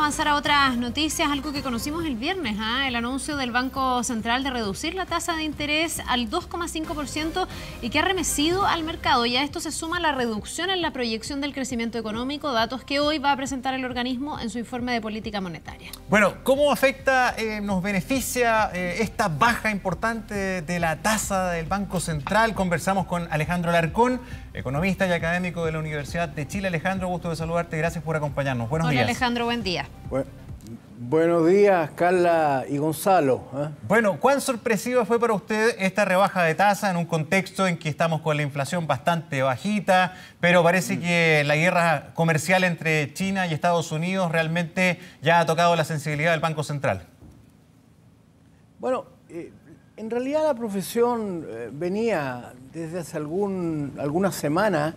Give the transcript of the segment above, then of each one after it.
avanzar a otras noticias, algo que conocimos el viernes, el anuncio del Banco Central de reducir la tasa de interés al 2,5% y que ha remecido al mercado. Y a esto se suma la reducción en la proyección del crecimiento económico, datos que hoy va a presentar el organismo en su informe de política monetaria. Bueno, ¿cómo afecta, nos beneficia esta baja importante de la tasa del Banco Central? Conversamos con Alejandro Alarcón, economista y académico de la Universidad de Chile. Alejandro, gusto de saludarte, gracias por acompañarnos. Buenos días. Hola Alejandro, buen día. Buenos días, Carla y Gonzalo. Bueno, ¿cuán sorpresiva fue para usted esta rebaja de tasa en un contexto en que estamos con la inflación bastante bajita, pero parece que la guerra comercial entre China y Estados Unidos realmente ya ha tocado la sensibilidad del Banco Central? Bueno, en realidad la profesión venía desde hace algunas semanas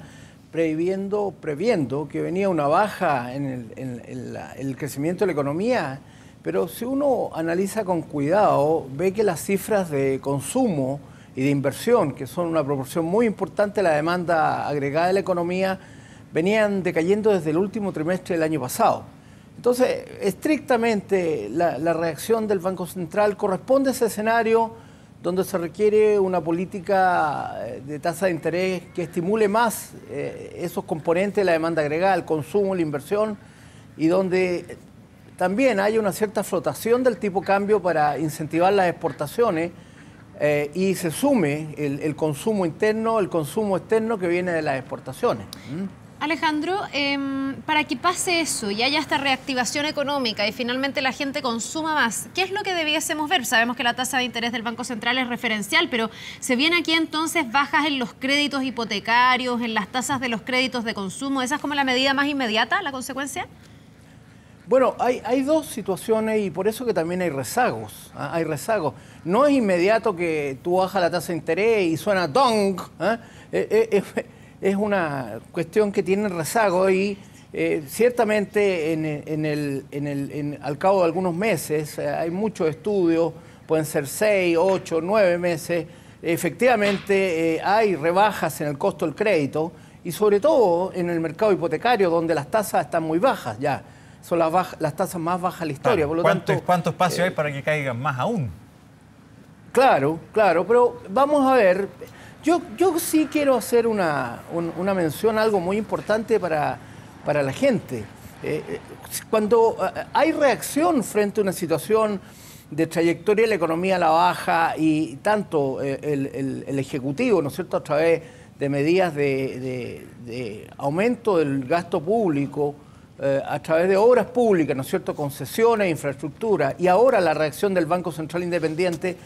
previendo que venía una baja en el crecimiento de la economía, pero si uno analiza con cuidado, ve que las cifras de consumo y de inversión, que son una proporción muy importante de la demanda agregada de la economía, venían decayendo desde el último trimestre del año pasado. Entonces, estrictamente, la reacción del Banco Central corresponde a ese escenario donde se requiere una política de tasa de interés que estimule más esos componentes de la demanda agregada, el consumo, la inversión, y donde también hay una cierta flotación del tipo de cambio para incentivar las exportaciones y se sume el consumo interno, el consumo externo que viene de las exportaciones. Alejandro, para que pase eso y haya esta reactivación económica y finalmente la gente consuma más, ¿qué es lo que debiésemos ver? Sabemos que la tasa de interés del Banco Central es referencial, pero ¿se viene aquí entonces bajas en los créditos hipotecarios, en las tasas de los créditos de consumo? ¿Esa es como la medida más inmediata, la consecuencia? Bueno, hay dos situaciones y por eso que también hay rezagos. Hay rezagos. No es inmediato que tú bajas la tasa de interés y suena dong. Es una cuestión que tiene rezago y ciertamente al cabo de algunos meses, hay muchos estudios, pueden ser 6, 8, 9 meses, efectivamente hay rebajas en el costo del crédito y sobre todo en el mercado hipotecario donde las tasas están muy bajas ya, son las tasas más bajas de la historia. Claro. Por lo tanto, ¿Cuánto espacio hay para que caigan más aún? Claro, pero vamos a ver. Yo sí quiero hacer una mención, algo muy importante para la gente. Cuando hay reacción frente a una situación de trayectoria de la economía a la baja y tanto el Ejecutivo, ¿no es cierto?, a través de medidas de aumento del gasto público, a través de obras públicas, ¿no es cierto?, concesiones, infraestructura, y ahora la reacción del Banco Central Independiente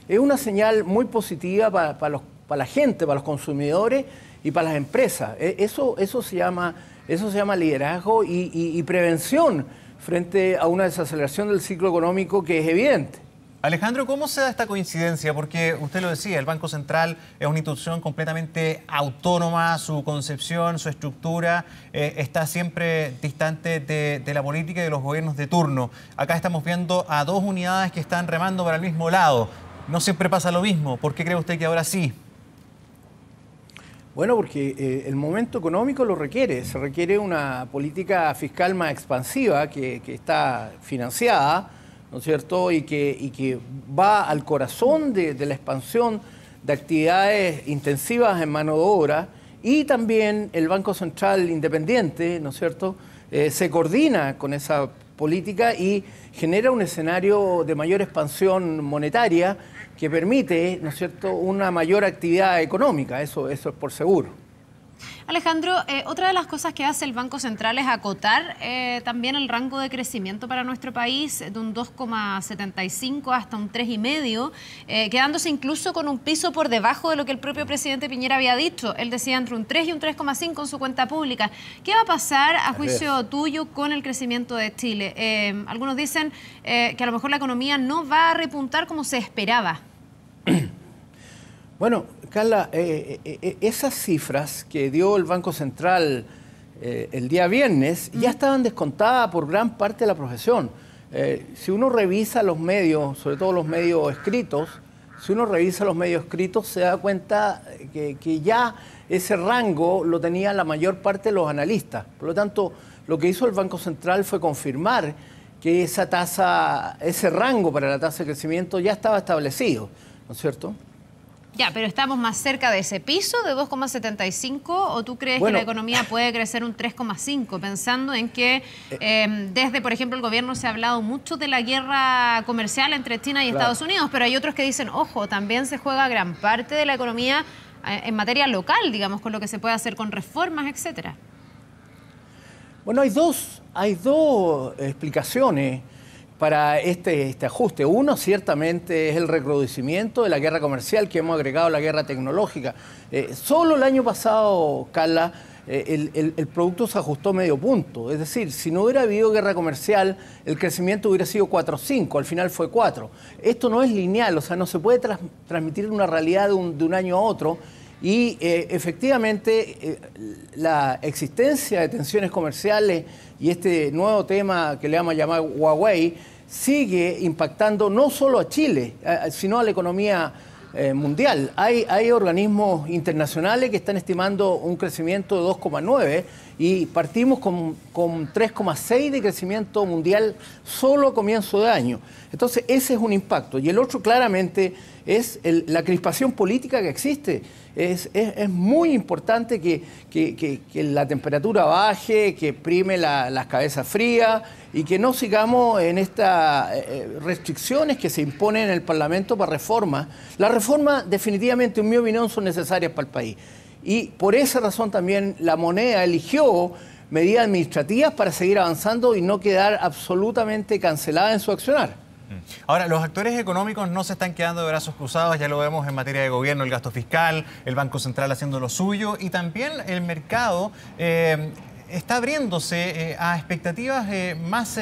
es una señal muy positiva para la gente, para los consumidores y para las empresas. Eso se llama liderazgo y prevención frente a una desaceleración del ciclo económico que es evidente. Alejandro, ¿cómo se da esta coincidencia? Porque usted lo decía, el Banco Central es una institución completamente autónoma, su concepción, su estructura está siempre distante de la política y de los gobiernos de turno. Acá estamos viendo a dos unidades que están remando para el mismo lado. No siempre pasa lo mismo. ¿Por qué cree usted que ahora sí? Bueno, porque el momento económico lo requiere. Se requiere una política fiscal más expansiva que está financiada, ¿no es cierto? Y que va al corazón de la expansión de actividades intensivas en mano de obra. Y también el Banco Central Independiente, ¿no es cierto?, se coordina con esa política y genera un escenario de mayor expansión monetaria que permite, ¿no es cierto?, una mayor actividad económica, eso es por seguro. Alejandro, otra de las cosas que hace el Banco Central es acotar también el rango de crecimiento para nuestro país de un 2,75 hasta un 3,5, quedándose incluso con un piso por debajo de lo que el propio presidente Piñera había dicho. Él decía entre un 3 y un 3,5 en su cuenta pública. ¿Qué va a pasar, a juicio tuyo, con el crecimiento de Chile? Algunos dicen que a lo mejor la economía no va a repuntar como se esperaba. Bueno, Carla, esas cifras que dio el Banco Central el día viernes ya estaban descontadas por gran parte de la profesión. Si uno revisa los medios, sobre todo los medios escritos, se da cuenta que ya ese rango lo tenían la mayor parte de los analistas. Por lo tanto, lo que hizo el Banco Central fue confirmar que esa tasa, ese rango para la tasa de crecimiento ya estaba establecido, ¿no es cierto? Ya, pero ¿estamos más cerca de ese piso de 2,75 o tú crees que la economía puede crecer un 3,5? Pensando en que desde, por ejemplo, el gobierno se ha hablado mucho de la guerra comercial entre China y Estados Unidos, pero hay otros que dicen, ojo, también se juega gran parte de la economía en materia local, digamos, con lo que se puede hacer con reformas, etcétera. Bueno, hay dos explicaciones para este ajuste. Uno, ciertamente, es el recrudecimiento de la guerra comercial que hemos agregado a la guerra tecnológica. Solo el año pasado, Carla, el producto se ajustó medio punto. Es decir, si no hubiera habido guerra comercial, el crecimiento hubiera sido 4,5, al final fue 4. Esto no es lineal, o sea, no se puede transmitir una realidad de un año a otro. Y efectivamente la existencia de tensiones comerciales y este nuevo tema que le vamos a llamar Huawei sigue impactando no solo a Chile, sino a la economía mundial. Hay organismos internacionales que están estimando un crecimiento de 2,9 y partimos con 3,6 de crecimiento mundial solo a comienzo de año. Entonces ese es un impacto. Y el otro claramente es la crispación política que existe. Es muy importante que la temperatura baje, que prime las cabezas frías y que no sigamos en estas restricciones que se imponen en el Parlamento para reformas. Las reformas definitivamente, en mi opinión, son necesarias para el país. Y por esa razón también la moneda eligió medidas administrativas para seguir avanzando y no quedar absolutamente cancelada en su accionar. Ahora, los actores económicos no se están quedando de brazos cruzados, ya lo vemos en materia de gobierno, el gasto fiscal, el Banco Central haciendo lo suyo y también el mercado está abriéndose a expectativas más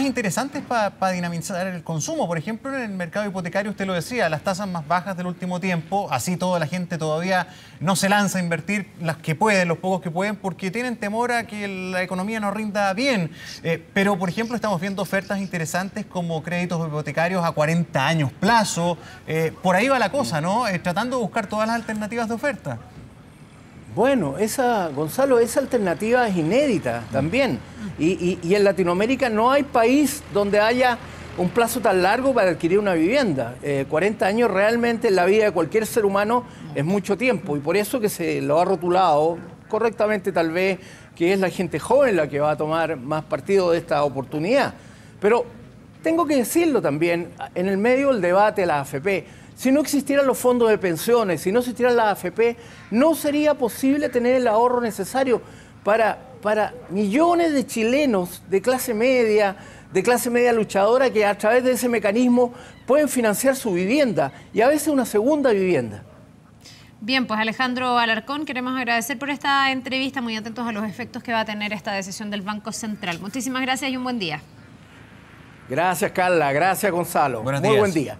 interesantes para dinamizar el consumo. Por ejemplo, en el mercado hipotecario, usted lo decía, las tasas más bajas del último tiempo, así toda la gente todavía no se lanza a invertir, las que pueden, los pocos que pueden, porque tienen temor a que la economía no rinda bien. Pero, por ejemplo, estamos viendo ofertas interesantes como créditos hipotecarios a 40 años plazo. Por ahí va la cosa, ¿no? Tratando de buscar todas las alternativas de oferta. Bueno, Gonzalo, esa alternativa es inédita también. Y en Latinoamérica no hay país donde haya un plazo tan largo para adquirir una vivienda. 40 años realmente en la vida de cualquier ser humano es mucho tiempo. Y por eso que se lo ha rotulado correctamente tal vez que es la gente joven la que va a tomar más partido de esta oportunidad. Pero tengo que decirlo también, en el medio del debate de la AFP, si no existieran los fondos de pensiones, si no existieran las AFP, no sería posible tener el ahorro necesario para millones de chilenos de clase media luchadora que a través de ese mecanismo pueden financiar su vivienda y a veces una segunda vivienda. Bien, pues Alejandro Alarcón, queremos agradecer por esta entrevista, muy atentos a los efectos que va a tener esta decisión del Banco Central. Muchísimas gracias y un buen día. Gracias, Carla. Gracias, Gonzalo. Buenos días. Muy buen día.